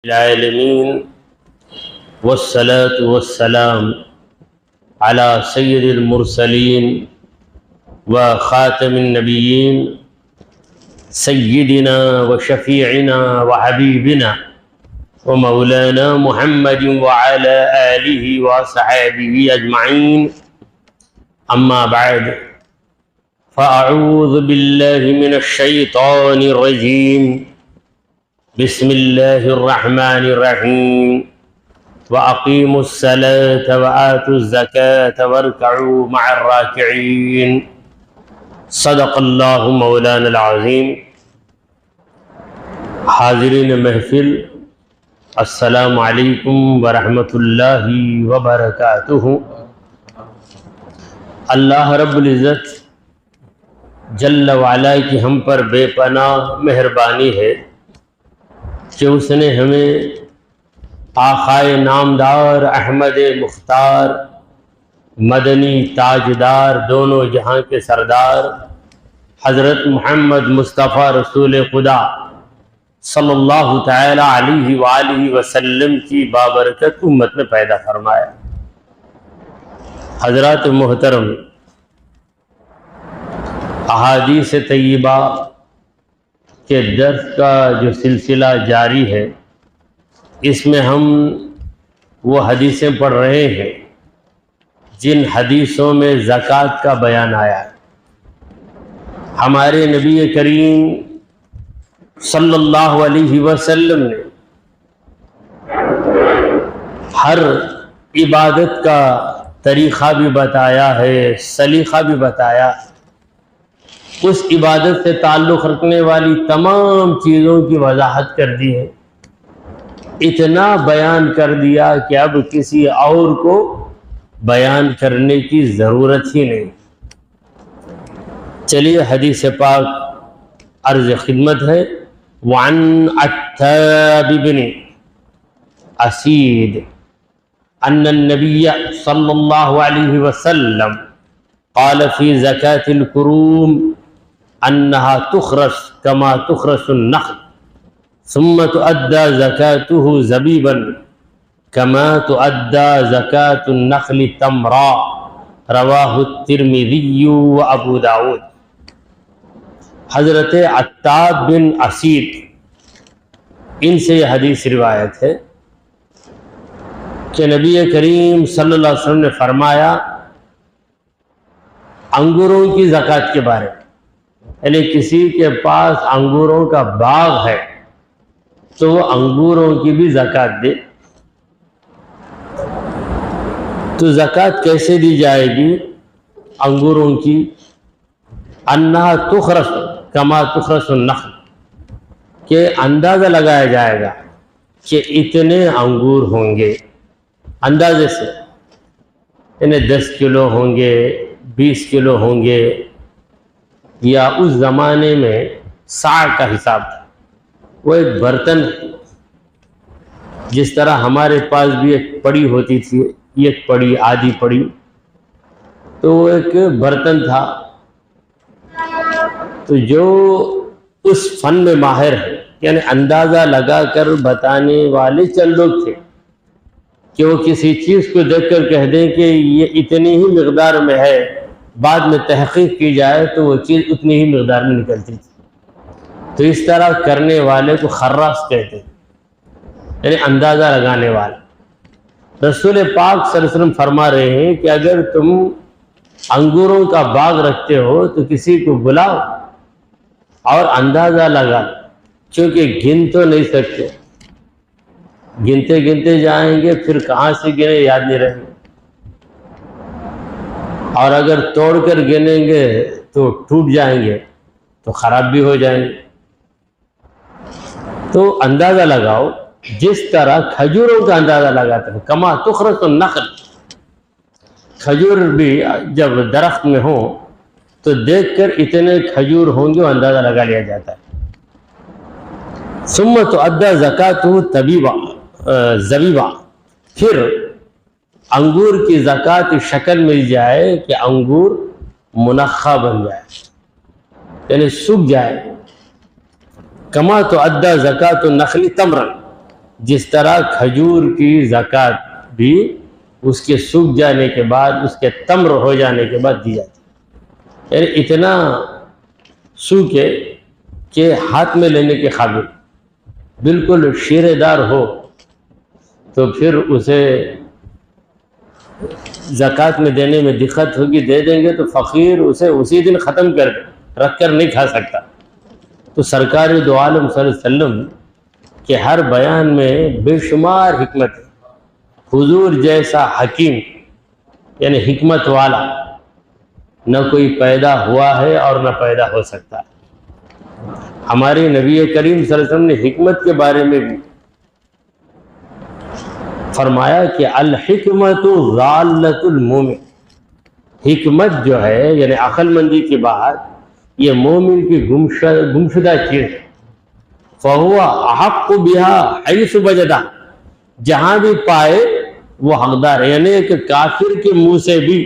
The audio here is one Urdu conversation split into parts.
العالمين والصلاة والسلام على سيد المرسلين وخاتم النبيين سيدنا وشفيعنا وحبيبنا ومولانا محمد وعلى آله وصحبه أجمعين. أما بعد، فأعوذ بالله من الشيطان الرجيم. بسم الله الرحمن الرحيم. وأقيموا الصلاة وآتوا الزكاة واركعوا مع الراكعين. صدق اللہ مولانا العظیم. حاضرین محفل، السلام علیکم ورحمۃ اللہ وبرکاتہ. اللہ رب العزت جل وعلا کی ہم پر بے پناہ مہربانی ہے کہ اس نے ہمیں آقائے نامدار احمد مختار مدنی تاجدار دونوں جہاں کے سردار حضرت محمد مصطفیٰ رسول خدا صلی اللہ تعالی علیہ وآلہ وسلم کی بابرکت امت میں پیدا فرمایا. حضرات محترم، احادیث طیبہ کے درس کا جو سلسلہ جاری ہے، اس میں ہم وہ حدیثیں پڑھ رہے ہیں جن حدیثوں میں زکوٰۃ کا بیان آیا ہے. ہمارے نبی کریم صلی اللہ علیہ وسلم نے ہر عبادت کا طریقہ بھی بتایا ہے، سلیقہ بھی بتایا. اس عبادت سے تعلق رکھنے والی تمام چیزوں کی وضاحت کر دی ہے. اتنا بیان کر دیا کہ اب کسی اور کو بیان کرنے کی ضرورت ہی نہیں. چلیے حدیث پاک عرض خدمت ہے. وعن عتاب بن اسید ان النبی صلی اللہ علیہ وسلم قال فی زکاة الکروم انها تخرس كما تخرس النخل ثم تؤدى زكاته زبيبا كما تؤدى زكاة النخل تمرا. رواه الترمذي وابو داود. حضرت عتاب بن اسید ان سے یہ حدیث روایت ہے کہ نبی کریم صلی اللہ علیہ وسلم نے فرمایا انگوروں کی زکوٰۃ کے بارے میں، یعنی کسی کے پاس انگوروں کا باغ ہے تو وہ انگوروں کی بھی زکوٰۃ دے. تو زکوٰۃ کیسے دی جائے گی انگوروں کی؟ انہا تخرس کما تخرس النخل، کہ اندازہ لگایا جائے گا کہ اتنے انگور ہوں گے اندازے سے، یعنی 10 کلو ہوں گے، 20 کلو ہوں گے، یا اس زمانے میں ساع کا حساب تھا. وہ ایک برتن، جس طرح ہمارے پاس بھی ایک پڑی ہوتی تھی، ایک پڑی آدھی پڑی، تو وہ ایک برتن تھا. تو جو اس فن میں ماہر ہے، یعنی اندازہ لگا کر بتانے والے چند لوگ تھے کہ وہ کسی چیز کو دیکھ کر کہہ دیں کہ یہ اتنی ہی مقدار میں ہے، بعد میں تحقیق کی جائے تو وہ چیز اتنی ہی مقدار میں نکلتی تھی. تو اس طرح کرنے والے کو خراس کہتے ہیں، یعنی اندازہ لگانے والا. رسول پاک صلی اللہ علیہ وسلم فرما رہے ہیں کہ اگر تم انگوروں کا باغ رکھتے ہو تو کسی کو بلاؤ اور اندازہ لگا، کیونکہ گن تو نہیں سکتے، گنتے گنتے جائیں گے پھر کہاں سے گنے یاد نہیں رہیں گے، اور اگر توڑ کر گنیں گے تو ٹوٹ جائیں گے تو خراب بھی ہو جائیں گے. تو اندازہ لگاؤ جس طرح کھجوروں کا اندازہ لگاتے ہیں. کما تخرس النخل، کھجور بھی جب درخت میں ہوں تو دیکھ کر اتنے کھجور ہوں گے وہ اندازہ لگا لیا جاتا ہے. ثم تؤدى زکاة زبیبا، پھر انگور کی زکوٰۃ شکل مل جائے کہ انگور منخا بن جائے، یعنی سوکھ جائے. کما تؤدى زکاة النخل تمرا، جس طرح کھجور کی زکوٰۃ بھی اس کے سوکھ جانے کے بعد، اس کے تمر ہو جانے کے بعد دی جاتی ہے، یعنی اتنا سوکھے کہ ہاتھ میں لینے کے قابل، بالکل شیرے دار ہو، تو پھر اسے زکوٰۃ میں دینے میں دقت ہوگی، دے دیں گے تو فقیر اسے اسی دن ختم کر رکھ کر نہیں کھا سکتا۔ تو سرکار دو عالم صلی اللہ علیہ وسلم کے ہر بیان میں بے شمار حکمت ہے۔ حضور جیسا حکیم یعنی حکمت والا نہ کوئی پیدا ہوا ہے اور نہ پیدا ہو سکتا ہے۔ ہمارے نبی کریم صلی اللہ علیہ وسلم نے حکمت کے بارے میں بھی فرمایا کہ الحکمت ضالۃ المومن، حکمت جو ہے یعنی عقل مندی کی بات، یہ مومن کی گمشدہ چیز ہے۔ فہو احق بها حیث وجدہ، جہاں بھی پائے وہ حقدار ہے، یعنی کہ کافر کے منہ سے بھی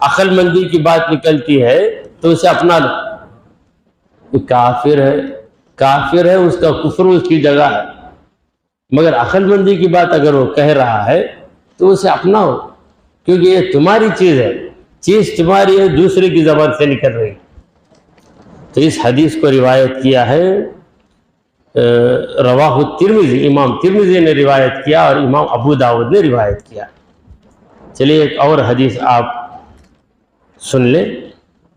عقل مندی کی بات نکلتی ہے تو اسے اپنا لو۔ یہ کافر ہے، اس کا کفر اس کی جگہ ہے، مگر عقل مندی کی بات اگر وہ کہہ رہا ہے تو اسے اپناؤ، کیونکہ یہ تمہاری چیز ہے، چیز تمہاری ہے، دوسرے کی زبان سے نکل رہی۔ تو اس حدیث کو روایت کیا ہے رواہ الترمذی، امام ترمذی نے روایت کیا اور امام ابو داؤد نے روایت کیا۔ چلیے ایک اور حدیث آپ سن لیں۔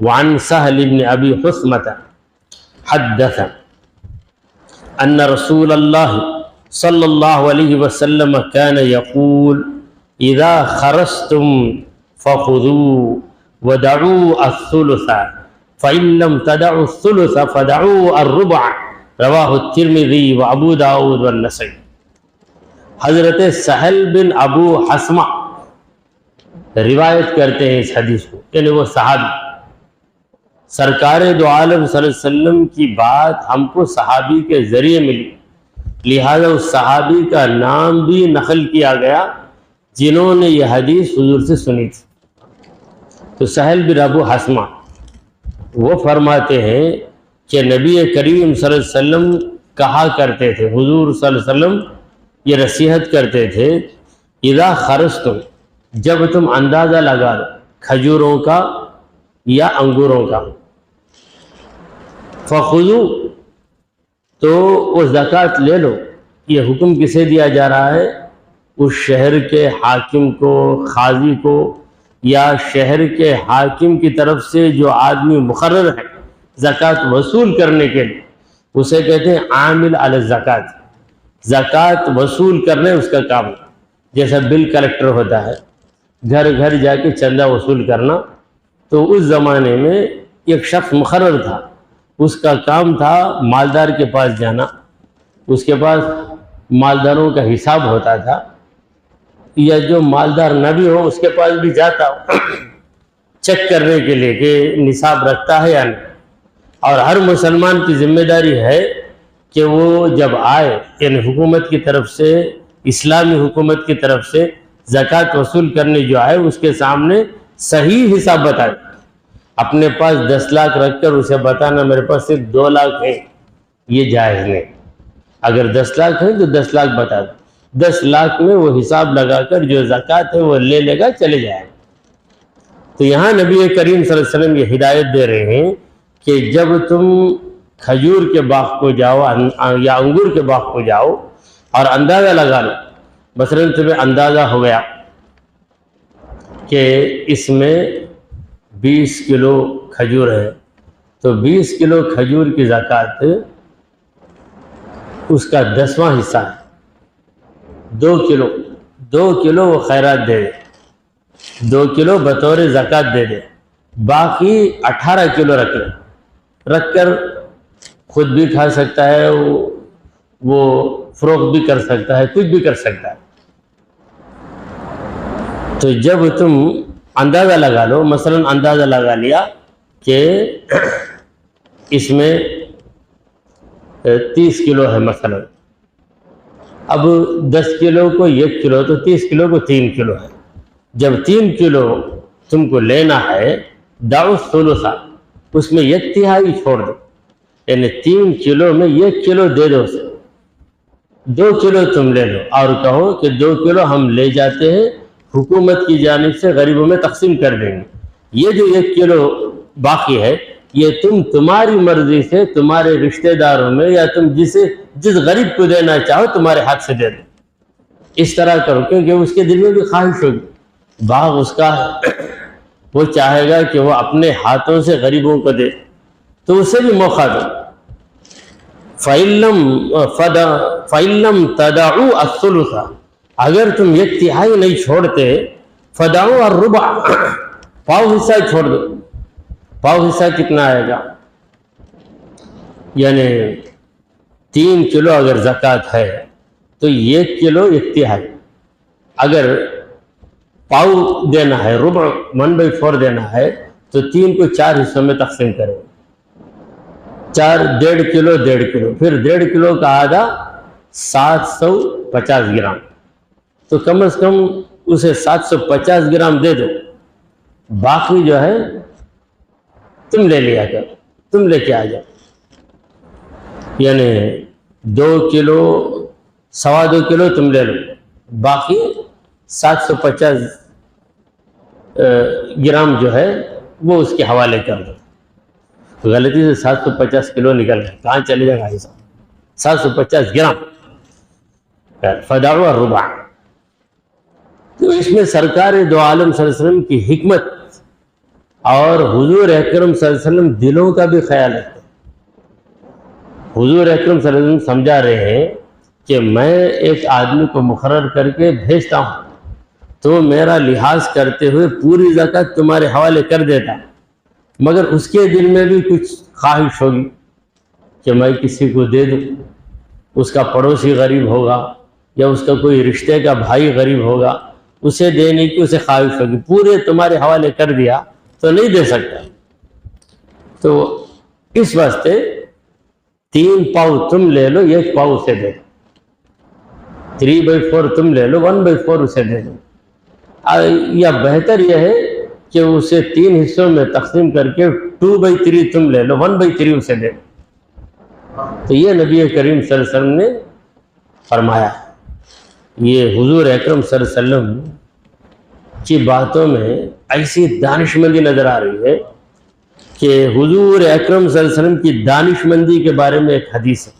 وعن سہل بن ابی حثمۃ حدث ان رسول اللہ صلی اللہ علیہ وسلم كان يقول اذا خرجتم فخذوا ودعوا الثلث فإن لم تدعوا الثلث فدعوا الربع، رواہ الترمذی و ابو داؤد والنسائی۔ حضرت سہل بن ابو حثمہ روایت کرتے ہیں اس حدیث کو، یعنی وہ صحابی۔ سرکار دو عالم صلی اللہ علیہ وسلم کی بات ہم کو صحابی کے ذریعے ملی، لہذا اس صحابی کا نام بھی نقل کیا گیا جنہوں نے یہ حدیث حضور سے سنی تھی۔ تو سہل بن ابو حثمہ وہ فرماتے ہیں کہ نبی کریم صلی اللہ علیہ وسلم کہا کرتے تھے، حضور صلی اللہ علیہ وسلم یہ نصیحت کرتے تھے، اذا خرجتم، جب تم اندازہ لگا لو کھجوروں کا یا انگوروں کا، فخذوا، تو وہ زکوٰۃ لے لو۔ یہ حکم کسے دیا جا رہا ہے؟ اس شہر کے حاکم کو، قاضی کو، یا شہر کے حاکم کی طرف سے جو آدمی مقرر ہے زکوٰۃ وصول کرنے کے لیے، اسے کہتے ہیں عامل علی الزکوٰۃ، زکوٰۃ وصول کرنے اس کا کام، جیسا بل کلیکٹر ہوتا ہے، گھر گھر جا کے چندہ وصول کرنا۔ تو اس زمانے میں ایک شخص مقرر تھا، اس کا کام تھا مالدار کے پاس جانا، اس کے پاس مالداروں کا حساب ہوتا تھا، یا جو مالدار نہ بھی ہو اس کے پاس بھی جاتا ہو چیک کرنے کے لیے کہ نصاب رکھتا ہے یا نہیں۔ اور ہر مسلمان کی ذمہ داری ہے کہ وہ جب آئے، یعنی حکومت کی طرف سے، اسلامی حکومت کی طرف سے زکوٰۃ وصول کرنے جو آئے، اس کے سامنے صحیح حساب بتائے۔ اپنے پاس 10 لاکھ رکھ کر اسے بتانا میرے پاس صرف 2 لاکھ ہیں، یہ جائز نہیں۔ اگر 10 لاکھ ہے تو 10 لاکھ بتا دو، 10 لاکھ میں وہ حساب لگا کر جو زکوٰۃ ہے وہ لے لے گا، چلے جائے گا۔ تو یہاں نبی کریم صلی اللہ علیہ وسلم یہ ہدایت دے رہے ہیں کہ جب تم کھجور کے باغ کو جاؤ یا انگور کے باغ کو جاؤ اور اندازہ لگا لو، مثلاً تمہیں اندازہ ہو گیا کہ اس میں 20 کلو کھجور ہے، تو 20 کلو کھجور کی زکوٰۃ اس کا 10واں حصہ ہے، 2 کلو وہ خیرات دے دے، 2 کلو بطور زکوٰۃ دے دے، باقی 18 کلو رکھ کر خود بھی کھا سکتا ہے، وہ فروخت بھی کر سکتا ہے، کچھ بھی کر سکتا ہے۔ تو جب تم اندازہ لگا لو، مثلاً اندازہ لگا لیا کہ اس میں 30 کلو ہے مثلاً، اب 10 کلو کو 1 کلو تو 30 کلو کو 3 کلو ہے۔ جب 3 کلو تم کو لینا ہے، دعوا الثلث، اس میں 1/3 چھوڑ دو، یعنی 3 کلو میں 1 کلو دے دو اسے، 2 کلو تم لے لو اور کہو کہ 2 کلو ہم لے جاتے ہیں حکومت کی جانب سے غریبوں میں تقسیم کر دیں گے، یہ جو 1 کلو باقی ہے یہ تمہاری مرضی سے تمہارے رشتہ داروں میں یا تم جس غریب کو دینا چاہو تمہارے ہاتھ سے دے دو، اس طرح کرو، کیونکہ اس کے دل میں بھی خواہش ہوگی، باغ اس کا ہے، وہ چاہے گا کہ وہ اپنے ہاتھوں سے غریبوں کو دے، تو اسے بھی موقع دو۔ فَإِن لَّمْ تَدَعُوا الثُّلُثَ، اگر تم 1/3 نہیں چھوڑتے، فَدَعُوا الرُّبُعَ، پاؤ حصہ چھوڑ دو۔ پاؤ حصہ کتنا آئے گا؟ یعنی 3 کلو اگر زکوٰۃ ہے تو 1 کلو 1/3، اگر پاؤ دینا ہے، ربع 1/4 دینا ہے تو 3 کو 4 حصوں میں تقسیم کریں، 1.5 کلو 1.5 کلو، پھر 1.5 کلو کا آدھا 750 گرام، تو کم از کم اسے 750 گرام دے دو، باقی جو ہے تم لے لیا کر، تم لے کے آ جاؤ، یعنی 2 کلو 2.25 کلو تم لے لو، باقی 750 گرام جو ہے وہ اس کے حوالے کر دو۔ غلطی سے 750 کلو نکل گئے، کہاں چلے جائے گا حساب؟ 750 گرام، فدعوا الربع۔ تو اس میں سرکار دو عالم صلی اللہ علیہ وسلم کی حکمت اور حضور اکرم صلی اللہ علیہ وسلم دلوں کا بھی خیال رکھتے ہیں۔ حضور اکرم صلی اللہ علیہ وسلم سمجھا رہے ہیں کہ میں ایک آدمی کو مقرر کر کے بھیجتا ہوں تو میرا لحاظ کرتے ہوئے پوری زکوٰۃ تمہارے حوالے کر دیتا، مگر اس کے دل میں بھی کچھ خواہش ہوگی کہ میں کسی کو دے دوں، اس کا پڑوسی غریب ہوگا یا اس کا کوئی رشتے کا بھائی غریب ہوگا، اسے دینے کی اسے خواہش ہوگی، پورے تمہارے حوالے کر دیا تو نہیں دے سکتا، تو اس واسطے 3 پاؤ تم لے لو، 1 پاؤ اسے دے دو، 3/4 تم لے لو، 1/4 اسے دے دو، یا بہتر یہ ہے کہ اسے 3 حصوں میں تقسیم کر کے 2/3 تم لے لو، 1/3 اسے دے دو۔ تو یہ نبی کریم صلی اللہ علیہ وسلم نے فرمایا۔ یہ حضور اکرم صلی اللہ علیہ وسلم کی باتوں میں ایسی دانشمندی نظر آ رہی ہے کہ حضور اکرم صلی اللہ علیہ وسلم کی دانشمندی کے بارے میں ایک حدیث ہے،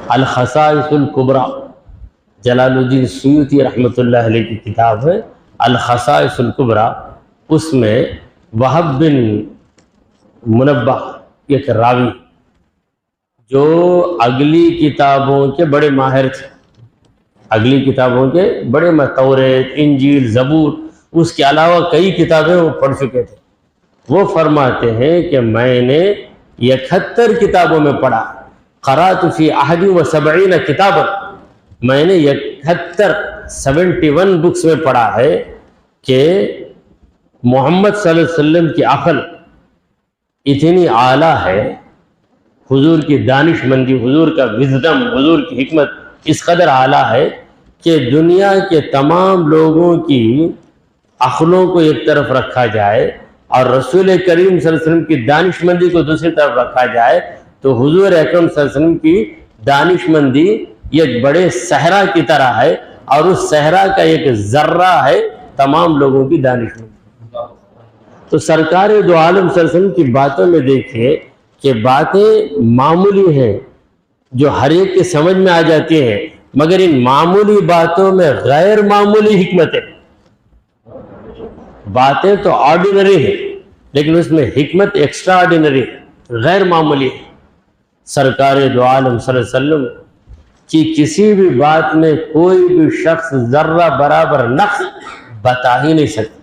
الخصائص الکبریٰ، جلال الدین سیوطی رحمۃ اللہ علیہ کی کتاب ہے الخصائص الکبریٰ، اس میں وہب بن منبہ ایک راوی جو اگلی کتابوں کے بڑے ماہر تھے، اگلی کتابوں کے بڑے توریت، انجیل، زبور، اس کے علاوہ کئی کتابیں وہ پڑھ چکے تھے، وہ فرماتے ہیں کہ میں نے 71 کتابوں میں پڑھا، قرأت فی 71 کتابا، میں نے 71 بکس میں پڑھا ہے کہ محمد صلی اللہ علیہ وسلم کی عقل اتنی اعلیٰ ہے، حضور کی دانش مندی، حضور کا وزڈم، حضور کی حکمت اس قدر اعلیٰ ہے کہ دنیا کے تمام لوگوں کی عقلوں کو ایک طرف رکھا جائے اور رسول کریم صلی اللہ علیہ وسلم کی دانش مندی کو دوسری طرف رکھا جائے تو حضور اکرم صلی اللہ علیہ وسلم کی دانش مندی ایک بڑے صحرا کی طرح ہے اور اس صحرا کا ایک ذرہ ہے تمام لوگوں کی دانش مندی۔ تو سرکار دو عالم صلی اللہ علیہ وسلم کی باتوں میں دیکھیے کہ باتیں معمولی ہیں جو ہر ایک کے سمجھ میں آ جاتی ہیں، مگر ان معمولی باتوں میں غیر معمولی حکمت ہے۔ باتیں تو آرڈینری ہیں لیکن اس میں حکمت ایکسٹرا آرڈینری ہے، غیر معمولی ہے۔ سرکار دو عالم صلی اللہ علیہ وسلم کی کسی بھی بات میں کوئی بھی شخص ذرہ برابر نقص بتا ہی نہیں سکتا۔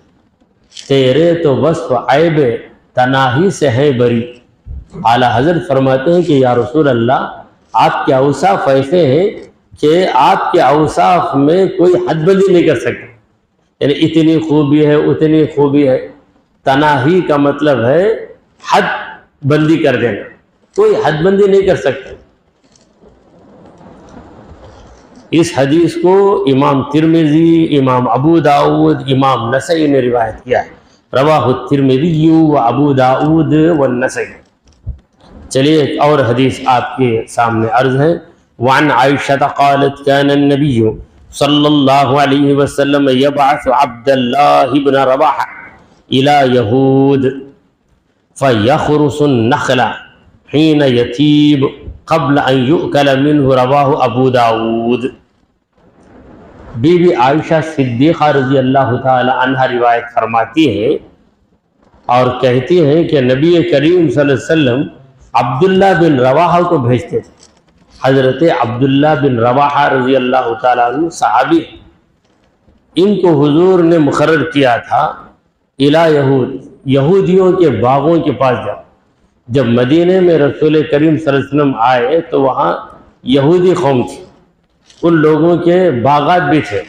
تیرے تو وصف عیب تناہی سے ہے بری۔ اعلیٰ حضرت فرماتے ہیں کہ یا رسول اللہ، آپ کے اوصاف ایسے ہیں کہ آپ کے اوصاف میں کوئی حد بندی نہیں کر سکتے، یعنی اتنی خوبی ہے اتنی خوبی ہے۔ تناہی کا مطلب ہے حد بندی کر دینا، کوئی حد بندی نہیں کر سکتا۔ اس حدیث کو امام ترمذی، امام ابو داؤد، امام نسائی نے روایت کیا ہے، رواہ الترمذی و ابو داؤد والنسائی۔ چلیے ایک اور حدیث آپ کے سامنے عرض ہے وعن عائشة قالت كان النبي صلى الله عليه وسلم يبعث عبد الله بن رواحة إلى يهود فيخرس النخل حين يتيب قبل أن يؤكل منه رواه أبو داود۔ بی بی عائشہ صدیقہ رضی اللہ تعالی عنہ روایت فرماتی ہیں اور کہتی ہیں کہ نبی کریم صلی اللہ علیہ وسلم عبداللہ بن رواحہ کو بھیجتے تھے۔ حضرت عبداللہ بن رواحہ رضی اللہ تعالیٰ عنہ صحابی، ان کو حضور نے مقرر کیا تھا الی یہود، یہودیوں کے باغوں کے پاس جاؤ۔ جب مدینے میں رسول کریم صلی اللہ علیہ وسلم آئے تو وہاں یہودی قوم تھی، ان لوگوں کے باغات بھی تھے۔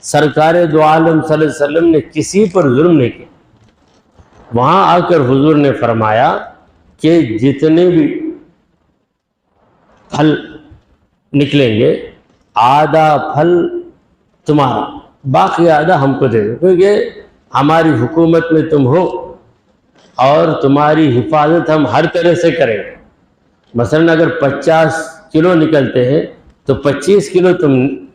سرکار دو عالم صلی اللہ علیہ وسلم نے کسی پر ظلم نہیں کیا۔ وہاں آ کر حضور نے فرمایا کہ جتنے بھی پھل نکلیں گے آدھا پھل تمہارا، باقی آدھا ہم کو دے دو، کیونکہ ہماری حکومت میں تم ہو اور تمہاری حفاظت ہم ہر طرح سے کریں گے۔ مثلا اگر 50 کلو نکلتے ہیں تو 25 کلو تم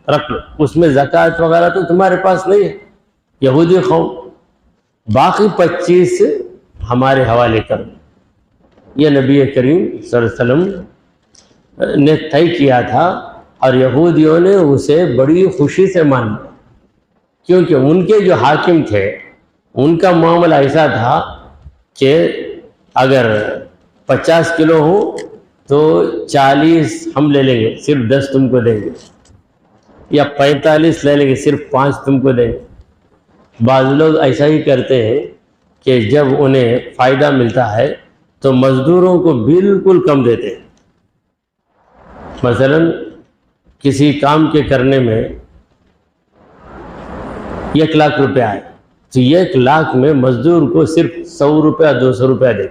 رکھ لو، اس میں زکوٰۃ وغیرہ تو تمہارے پاس نہیں ہے، یہودی قوم، باقی 25 ہمارے حوالے کرو۔ یہ نبی کریم صلی اللہ علیہ وسلم نے طے کیا تھا اور یہودیوں نے اسے بڑی خوشی سے مانا، کیونکہ ان کے جو حاکم تھے ان کا معاملہ ایسا تھا کہ اگر 50 کلو ہو تو 40 ہم لے لیں گے، صرف 10 تم کو دیں گے، یا 45 لے لیں گے، صرف 5 تم کو دیں گے۔ بعض لوگ ایسا ہی کرتے ہیں کہ جب انہیں فائدہ ملتا ہے تو مزدوروں کو بالکل کم دیتے ہیں۔ مثلا کسی کام کے کرنے میں 1 لاکھ روپے آئے تو 1 لاکھ میں مزدور کو صرف 100 روپیہ 200 روپیہ دے۔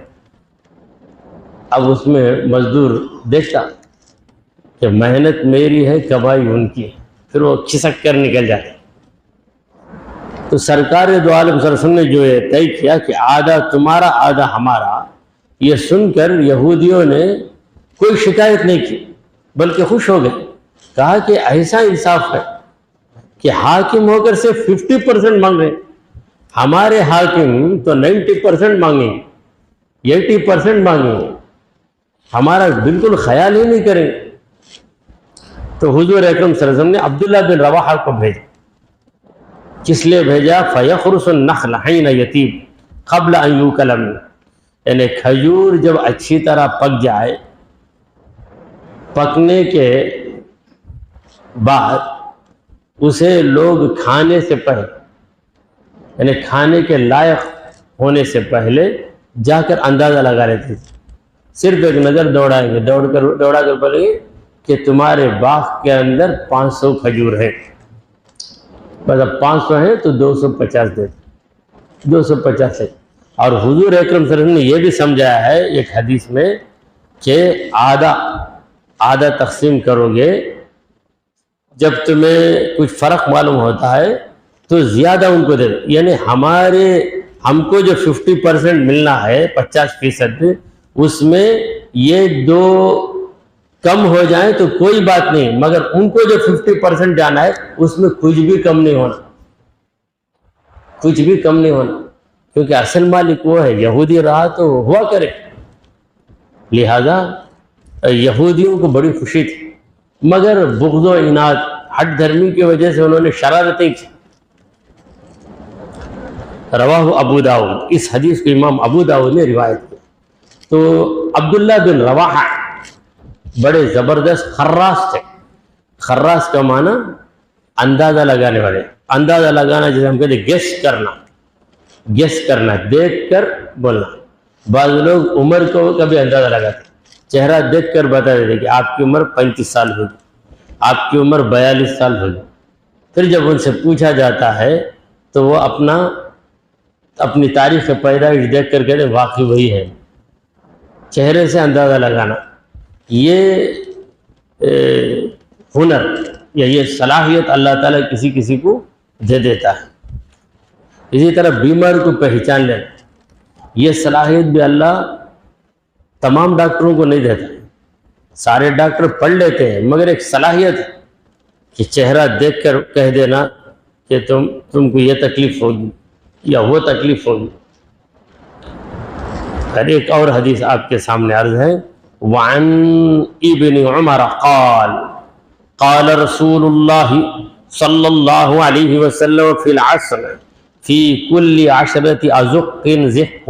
اب اس میں مزدور دیکھتا کہ محنت میری ہے کمائی ان کی، پھر وہ کھسک کر نکل جاتا۔ تو سرکار دو عالم صلی اللہ علیہ وسلم نے جو یہ طے کیا کہ آدھا تمہارا آدھا ہمارا، یہ سن کر یہودیوں نے کوئی شکایت نہیں کی بلکہ خوش ہو گئے۔ کہا کہ ایسا انصاف ہے کہ حاکم ہو کر صرف 50% مانگ رہے ہیں، ہمارے حاکم تو 90% مانگیں گے، 80% مانگیں گے، ہمارا بالکل خیال ہی نہیں کریں۔ تو حضور اکرم صلی اللہ علیہ وسلم نے عبداللہ بن رواحہ کو بھیجا۔ کس لیے بھیجا؟ فَيَخْرُسُ النَّخْلَ حِينَ يَتِيبُ قَبْلَ أَن يُؤْكَلَ مِنْهُ، یعنی کھجور جب اچھی طرح پک جائے، پکنے کے بعد اسے لوگ کھانے سے پہلے، یعنی کھانے کے لائق ہونے سے پہلے جا کر اندازہ لگا لیتے تھے۔ صرف ایک نظر دوڑائیں گے، دوڑا کر بولیں گے کہ تمہارے باغ کے اندر 500 کھجور ہیں، بس اب 500 ہیں تو 250 دے، 250 ہے۔ اور حضور اکرم صلی اللہ علیہ وسلم نے یہ بھی سمجھایا ہے ایک حدیث میں کہ آدھا تقسیم کرو گے، جب تمہیں کچھ فرق معلوم ہوتا ہے تو زیادہ ان کو دے دو، یعنی ہم کو جو 50% ملنا ہے، 50%، اس میں یہ 2 کم ہو جائیں تو کوئی بات نہیں، مگر ان کو جو 50% جانا ہے اس میں کچھ بھی کم نہیں ہونا، کچھ بھی کم نہیں ہونا، کیونکہ اصل مالک وہ ہے، یہودی رہا تو ہوا کرے۔ لہذا یہودیوں کو بڑی خوشی تھی، مگر بغض و عناد، ہٹ دھرمی کی وجہ سے انہوں نے شرارتیں کی۔ رواہ ابو داؤد، اس حدیث کو امام ابو داؤد نے روایت کی۔ تو عبداللہ بن رواحہ بڑے زبردست خراس تھے۔ خراس کا معنی اندازہ لگانے والے، اندازہ لگانا جیسے ہم کہتے ہیں گیس کرنا، دیکھ کر بولنا۔ بعض لوگ عمر کو کبھی اندازہ لگاتے، چہرہ دیکھ کر بتا دیتے کہ آپ کی عمر 35 سال ہوگی، آپ کی عمر 42 سال ہوگی۔ پھر جب ان سے پوچھا جاتا ہے تو وہ اپنی تاریخ پیدائش دیکھ کر کہتے واقعی وہی ہے۔ چہرے سے اندازہ لگانا یہ ہنر یا یہ صلاحیت اللہ تعالیٰ کسی کو دے دیتا ہے۔ اسی طرح بیمار کو پہچان لینا، یہ صلاحیت بھی اللہ تمام ڈاکٹروں کو نہیں دیتا، سارے ڈاکٹر پڑھ لیتے ہیں مگر ایک صلاحیت ہے کہ چہرہ دیکھ کر کہہ دینا کہ تم کو یہ تکلیف ہوگی یا وہ تکلیف ہوگی. اور ایک اور حدیث آپ کے سامنے عرض ہے. وعن ابن عمر قال قال رسول اللہ صلی اللہ علیہ وسلم فی العصر فی کل عشرۃ ازق زحق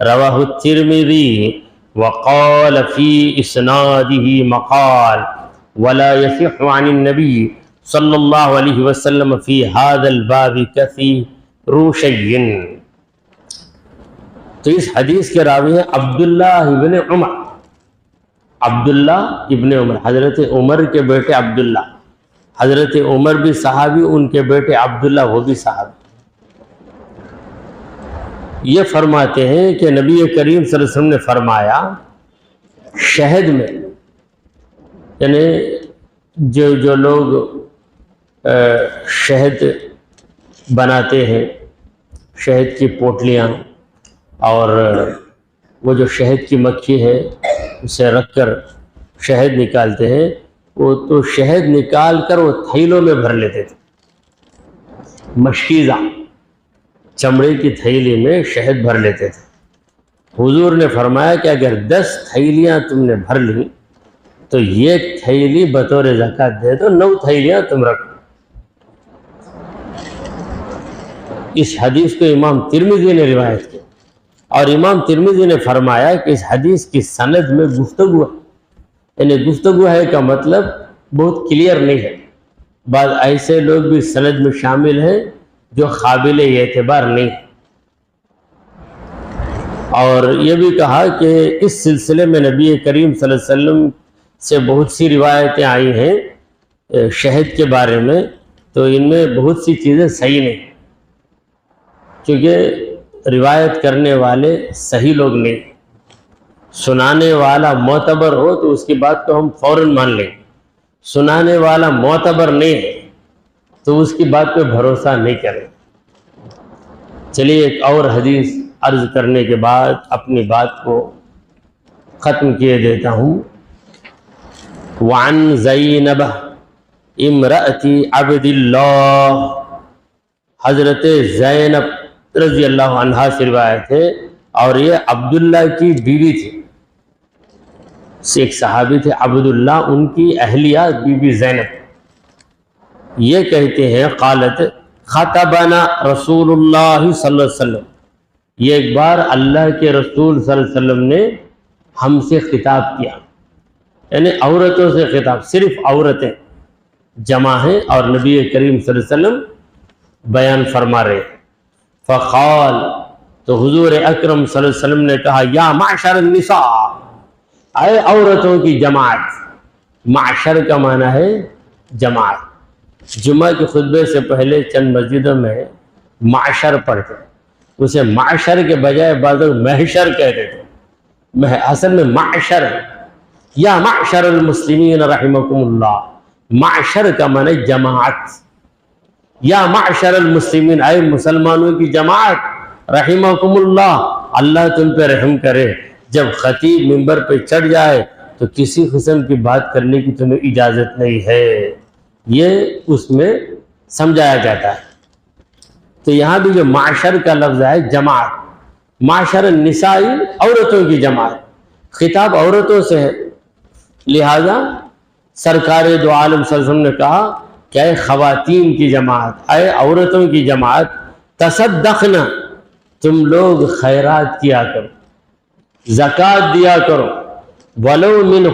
رواہ الترمذی وقال فی اسنادہ مقال ولا يصح عن النبی صلی اللہ علیہ وسلم فی هذا الباب کثیر شیء. تو اس حدیث کے راوی ہیں عبداللہ ابن عمر. عبداللہ ابن عمر حضرت عمر کے بیٹے عبداللہ. حضرت عمر بھی صحابی, ان کے بیٹے عبداللہ وہ بھی صحابی. یہ فرماتے ہیں کہ نبی کریم صلی اللہ علیہ وسلم نے فرمایا شہد میں, یعنی جو لوگ شہد بناتے ہیں, شہد کی پوٹلیاں اور وہ جو شہد کی مکھی ہے اسے رکھ کر شہد نکالتے ہیں, وہ تو شہد نکال کر وہ تھیلوں میں بھر لیتے تھے. مشکیزہ چمڑے کی تھیلی میں شہد بھر لیتے تھے. حضور نے فرمایا کہ اگر 10 تھیلیاں تم نے بھر لی تو ایک تھیلی بطور زکوٰۃ دے دو, 9 تھیلیاں تم رکھو. اس حدیث کو امام ترمذی نے روایت کی اور امام ترمذی نے فرمایا کہ اس حدیث کی سند میں گفتگو ہے. یعنی گفتگو ہے کا مطلب بہت کلیئر نہیں ہے. بعض ایسے لوگ بھی سند میں شامل ہیں جو قابل اعتبار نہیں. اور یہ بھی کہا کہ اس سلسلے میں نبی کریم صلی اللہ علیہ وسلم سے بہت سی روایتیں آئی ہیں شہد کے بارے میں, تو ان میں بہت سی چیزیں صحیح نہیں, کیونکہ روایت کرنے والے صحیح لوگ نہیں. سنانے والا معتبر ہو تو اس کی بات کو ہم فوراً مان لیں. سنانے والا معتبر نہیں ہے تو اس کی بات پہ بھروسہ نہیں کریں. چلیے ایک اور حدیث عرض کرنے کے بعد اپنی بات کو ختم کیے دیتا ہوں. وعن زینب امرأت عبد اللہ, حضرت زینب رضی اللہ عنہا سے روایت ہے اور یہ عبداللہ کی بیوی تھی. ایک صحابی تھے عبداللہ, ان کی اہلیہ بی بی زینب. یہ کہتے ہیں قالت خطبنا رسول اللہ صلی اللہ علیہ وسلم, یہ ایک بار اللہ کے رسول صلی اللہ علیہ وسلم نے ہم سے خطاب کیا, یعنی عورتوں سے خطاب, صرف عورتیں جمع ہیں اور نبی کریم صلی اللہ علیہ وسلم بیان فرما رہے. فقال, تو حضور اکرم صلی اللہ علیہ وسلم نے کہا یا معشر النساء, اے عورتوں کی جماعت. معشر کا معنی ہے جماعت. جمعہ کے خطبے سے پہلے چند مسجدوں میں معشر پڑھتے, اسے معشر کے بجائے بعض لوگ محشر کہتے تھے. اصل میں معشر ہے. یا معشر المسلمین رحمکم اللہ, معشر کا معنی جماعت. یا معشر المسلمین, اے مسلمانوں کی جماعت, رحمکم اللہ, اللہ تم پہ رحم کرے. جب خطیب منبر پہ چڑھ جائے تو کسی قسم کی بات کرنے کی تمہیں اجازت نہیں ہے, یہ اس میں سمجھایا جاتا ہے. تو یہاں بھی جو معشر کا لفظ ہے جماعت, معشر النساء عورتوں کی جماعت, خطاب عورتوں سے ہے. لہذا سرکار دو عالم صلی اللہ علیہ وسلم نے کہا کہ اے خواتین کی جماعت, اے عورتوں کی جماعت, تصدقنا, تم لوگ خیرات کیا کرو, زکوٰۃ دیا کرو. ولو من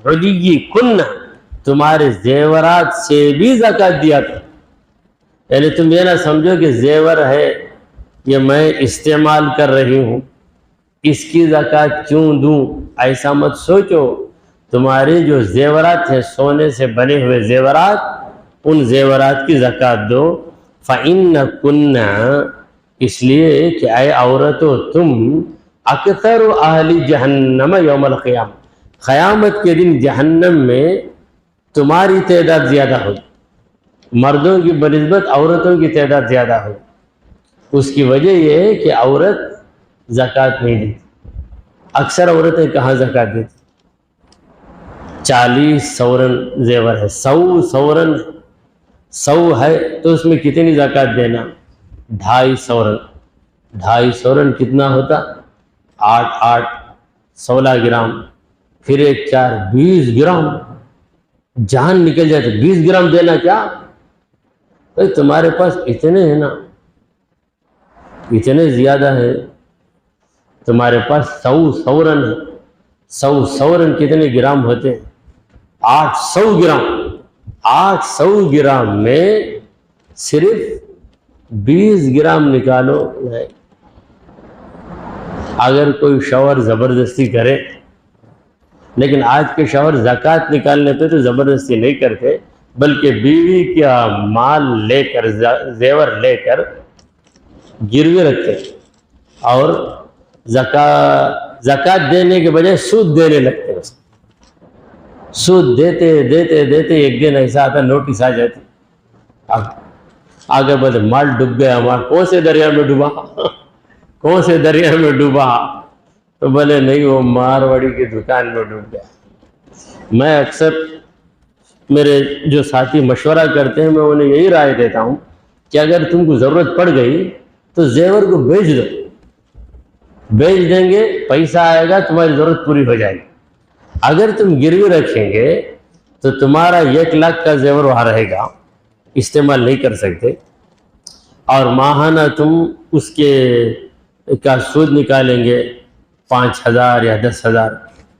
حلیکن, تمہارے زیورات سے بھی زکوٰۃ دیا کرو. یعنی تم یہ نہ سمجھو کہ زیور ہے یہ میں استعمال کر رہی ہوں, اس کی زکوٰۃ کیوں دوں, ایسا مت سوچو. تمہارے جو زیورات ہیں, سونے سے بنے ہوئے زیورات, ان زیورات کی زکوٰۃ دو. فَإِنَّكُنَّ, اس لیے کہ اے عورتو تم اکثر اہل جہنم یوم القیامہ, قیامت کے دن جہنم میں تمہاری تعداد زیادہ ہوگی. مردوں کی بنسبت عورتوں کی تعداد زیادہ ہوگی. اس کی وجہ یہ ہے کہ عورت زکوٰۃ نہیں دیتی. اکثر عورتیں کہاں زکوٰۃ دیتی, 40 سورن زیور ہے، 100 سورن 100 ہے تو اس میں کتنی زکوٰۃ دینا؟ 2.5 سورن، 2.5 سورن کتنا ہوتا؟ 8 8 16 گرام، پھر 1 4 20 گرام، جان نکل جائے تو 20 گرام دینا کیا؟ بھائی تمہارے پاس اتنے ہیں نا، اتنے زیادہ ہے، تمہارے پاس 100 سورن ہے، 100 سورن کتنے گرام ہوتے ہیں؟ 800 گرام، 800 گرام میں صرف 20 گرام نکالو۔ اگر کوئی شوہر زبردستی کرے، لیکن آج کے شوہر زکوٰۃ نکالنے پہ تو زبردستی نہیں کرتے، بلکہ بیوی کا مال لے کر، زیور لے کر گروی رکھتے اور زکوٰۃ دینے کے بجائے سود دینے لگتے ہیں۔ سود دیتے دیتے دیتے ایک دن ایسا آتا نوٹس آ جاتی، اب آگے بولتے مال ڈوب گیا ہمارا۔ کون سے دریا میں ڈوبا؟ کون سے دریا میں ڈوبا؟ تو بولے نہیں، وہ مارواڑی کی دکان میں ڈوب گیا۔ میں اکثر میرے جو ساتھی مشورہ کرتے ہیں، میں انہیں یہی رائے دیتا ہوں کہ اگر تم کو ضرورت پڑ گئی تو زیور کو بیچ دو، بیچ دیں گے، پیسہ آئے گا، تمہاری ضرورت پوری ہو جائے گی۔ اگر تم گروی رکھیں گے تو تمہارا 1 لاکھ کا زیور وہاں رہے گا، استعمال نہیں کر سکتے، اور ماہانہ تم اس کے کا سود نکالیں گے 5,000 یا 10,000،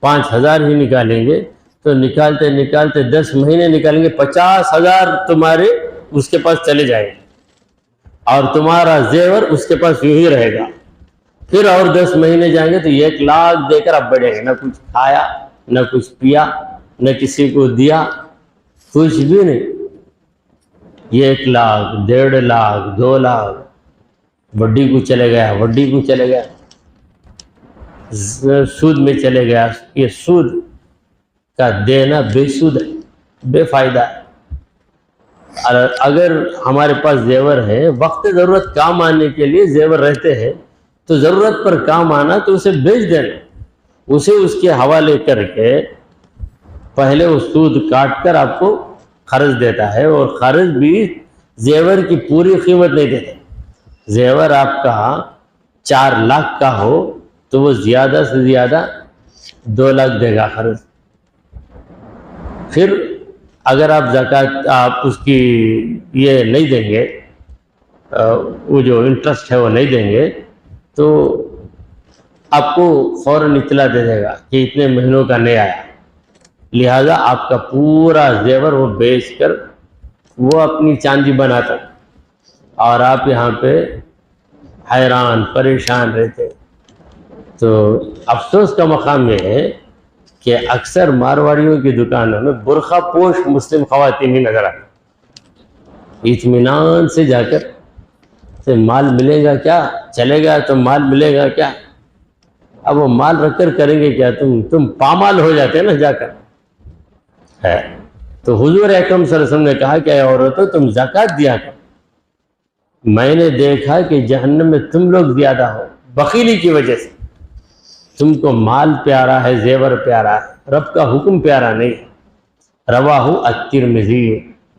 5,000 ہی نکالیں گے تو نکالتے نکالتے 10 مہینے نکالیں گے، 50,000 تمہارے اس کے پاس چلے جائیں گے، اور تمہارا زیور اس کے پاس یوں ہی رہے گا۔ پھر اور 10 مہینے جائیں گے تو 1 لاکھ دے کر اب بڑھیں گے، نہ کچھ کھایا، نہ کچھ پیا، نہ کسی کو دیا، کچھ بھی نہیں۔ 1 لاکھ، 1.5 لاکھ، 2 لاکھ وڈی کو چلے گیا، وڈی کو چلے گیا، سود میں چلے گیا۔ یہ سود کا دینا بے سود ہے، بے فائدہ ہے۔ اگر ہمارے پاس زیور ہے، وقت ضرورت کام آنے کے لیے زیور رہتے ہیں، تو ضرورت پر کام آنا تو اسے بیچ دینا، اسے اس کے حوالے کر کے پہلے وہ سود کاٹ کر آپ کو قرض دیتا ہے، اور قرض بھی زیور کی پوری قیمت نہیں دیتا۔ زیور آپ کا 4 لاکھ کا ہو تو وہ زیادہ سے زیادہ 2 لاکھ دے گا قرض۔ پھر اگر آپ زکوٰۃ آپ اس کی یہ نہیں دیں گے، وہ جو انٹرسٹ ہے وہ نہیں دیں گے، تو آپ کو فوراً اطلاع دے دے گا کہ اتنے مہینوں کا نہیں آیا، لہذا آپ کا پورا زیور وہ بیچ کر وہ اپنی چاندی بناتا، اور آپ یہاں پہ حیران پریشان رہتے۔ تو افسوس کا مقام یہ ہے کہ اکثر مارواڑیوں کی دکانوں میں برقع پوش مسلم خواتین ہی نظر آتی، اطمینان سے جا کر سے مال ملے گا کیا، چلے گا تو مال ملے گا کیا، اب وہ مال رکھ کر کریں گے کیا؟ تم پامال ہو جاتے ہیں نا جا کر ہے۔ تو حضور اکرم صلی اللہ علیہ وسلم نے کہا کہ اے عورتوں تم زکوٰۃ دیا کرو، میں نے دیکھا کہ جہنم میں تم لوگ زیادہ ہو بخیلی کی وجہ سے، تم کو مال پیارا ہے، زیور پیارا ہے، رب کا حکم پیارا نہیں ہے۔ رواہ الترمذی،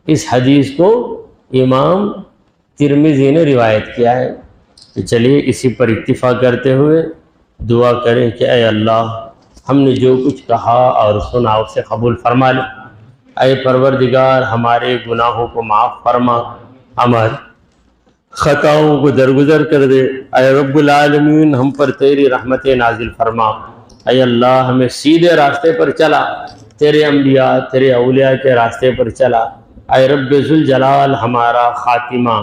اس حدیث کو امام ترمذی نے روایت کیا ہے۔ تو چلیے اسی پر اکتفا کرتے ہوئے دعا کریں کہ اے اللہ ہم نے جو کچھ کہا اور سنا اسے قبول فرما لے۔ اے پروردگار ہمارے گناہوں کو معاف فرما، ہمارے خطاؤں کو درگزر کر دے۔ اے رب العالمین ہم پر تیری رحمت نازل فرما۔ اے اللہ ہمیں سیدھے راستے پر چلا، تیرے انبیاء تیرے اولیاء کے راستے پر چلا۔ اے رب ذوالجلال ہمارا خاتمہ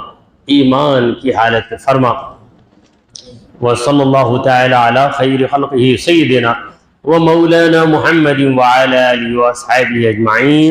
ایمان کی حالت میں فرما۔ وصلی اللہ تعالی علی خیر خلقہ سیدنا و مولانا محمد وعلی آلہ و اصحابہ اجمعین۔